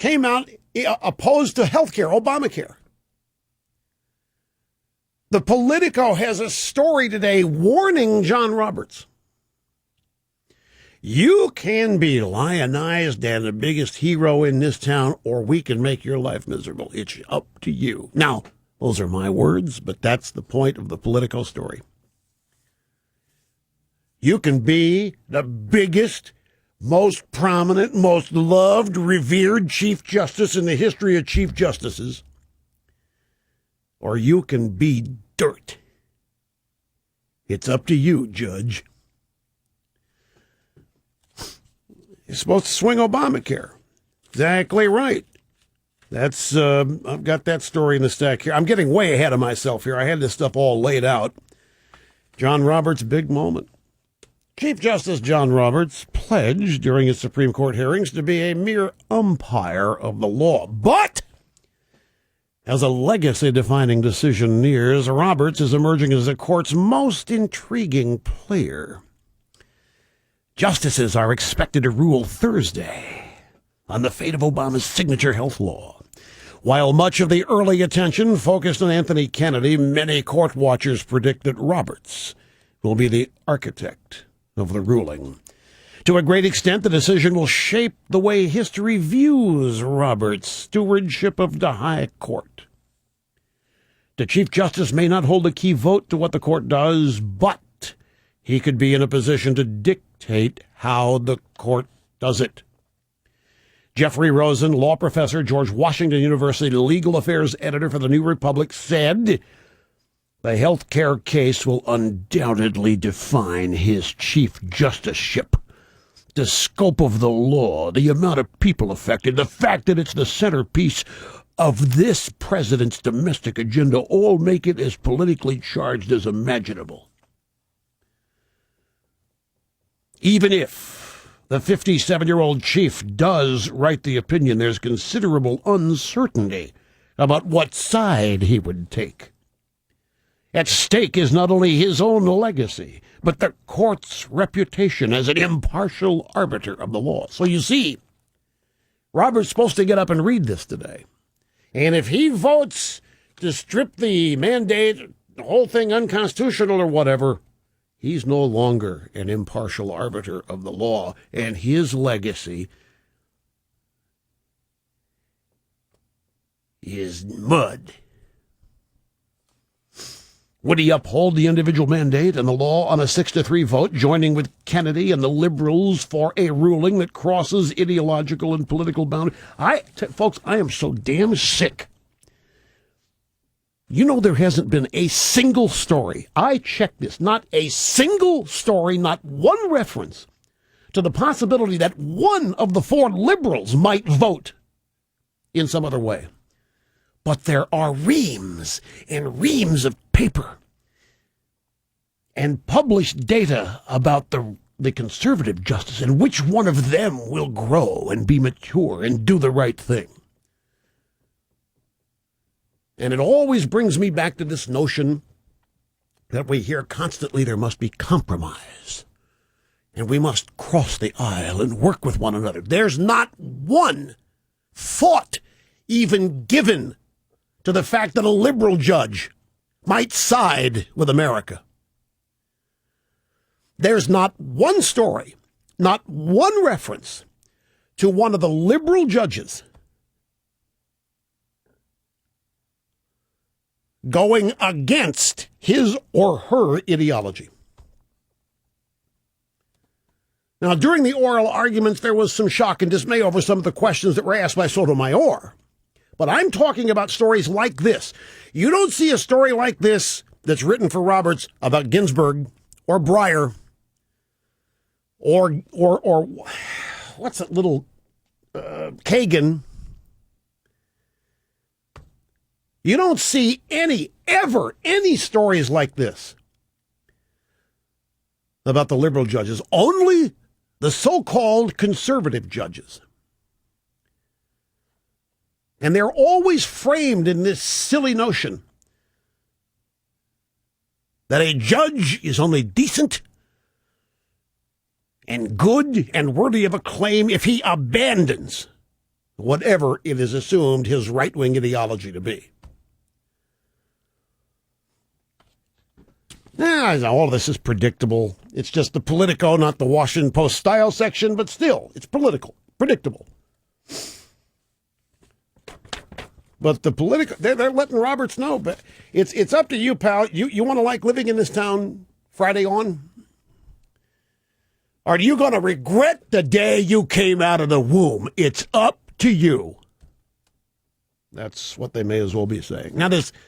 came out opposed to health care, Obamacare. The Politico has a story today warning John Roberts. You can be lionized and the biggest hero in this town, or we can make your life miserable. It's up to you. Now, those are my words, but that's the point of the Politico story. You can be the biggest, most prominent, most loved, revered Chief Justice in the history of Chief Justices, or you can be dirt. It's up to you, Judge. You're supposed to swing Obamacare. Exactly right. That's I've got that story in the stack here. I'm getting way ahead of myself here. I had this stuff all laid out. John Roberts' big moment. Chief Justice John Roberts pledged during his Supreme Court hearings to be a mere umpire of the law. But as a legacy-defining decision nears, Roberts is emerging as the court's most intriguing player. Justices are expected to rule Thursday on the fate of Obama's signature health law. While much of the early attention focused on Anthony Kennedy, many court watchers predict that Roberts will be the architect of the ruling. To a great extent, the decision will shape the way history views Roberts' stewardship of the high court. The Chief Justice may not hold a key vote to what the court does, but he could be in a position to dictate how the court does it. Jeffrey Rosen, law professor, George Washington University legal affairs editor for the New Republic, said the health care case will undoubtedly define his chief justiceship. The scope of the law, the amount of people affected, the fact that it's the centerpiece of this president's domestic agenda all make it as politically charged as imaginable. Even if the 57-year-old chief does write the opinion, there's considerable uncertainty about what side he would take. At stake is not only his own legacy, but the court's reputation as an impartial arbiter of the law. So you see, Robert's supposed to get up and read this today. And if he votes to strip the mandate, the whole thing unconstitutional or whatever, he's no longer an impartial arbiter of the law, and his legacy is mud. Would he uphold the individual mandate and the law on a 6-3 vote, joining with Kennedy and the liberals for a ruling that crosses ideological and political boundaries? Folks, I am so damn sick. You know, there hasn't been a single story. I checked this. Not a single story, not one reference to the possibility that one of the 4 liberals might vote in some other way. But there are reams and reams of paper and published data about the conservative justice and which one of them will grow and be mature and do the right thing. And it always brings me back to this notion that we hear constantly there must be compromise, and we must cross the aisle and work with one another. There's not one thought even given to the fact that a liberal judge might side with America. There's not one story, not one reference to one of the liberal judges going against his or her ideology. Now, during the oral arguments, there was some shock and dismay over some of the questions that were asked by Sotomayor. But I'm talking about stories like this. You don't see a story like this that's written for Roberts about Ginsburg or Breyer or what's that little Kagan. You don't see any stories like this about the liberal judges, only the so-called conservative judges. And they're always framed in this silly notion that a judge is only decent and good and worthy of acclaim if he abandons whatever it is assumed his right-wing ideology to be. All of this is predictable. It's just the Politico, not the Washington Post style section, but still, it's predictable. But the Politico, they're letting Roberts know, but it's up to you, pal. You want to like living in this town Friday on? Are you going to regret the day you came out of the womb? It's up to you. That's what they may as well be saying. Now, this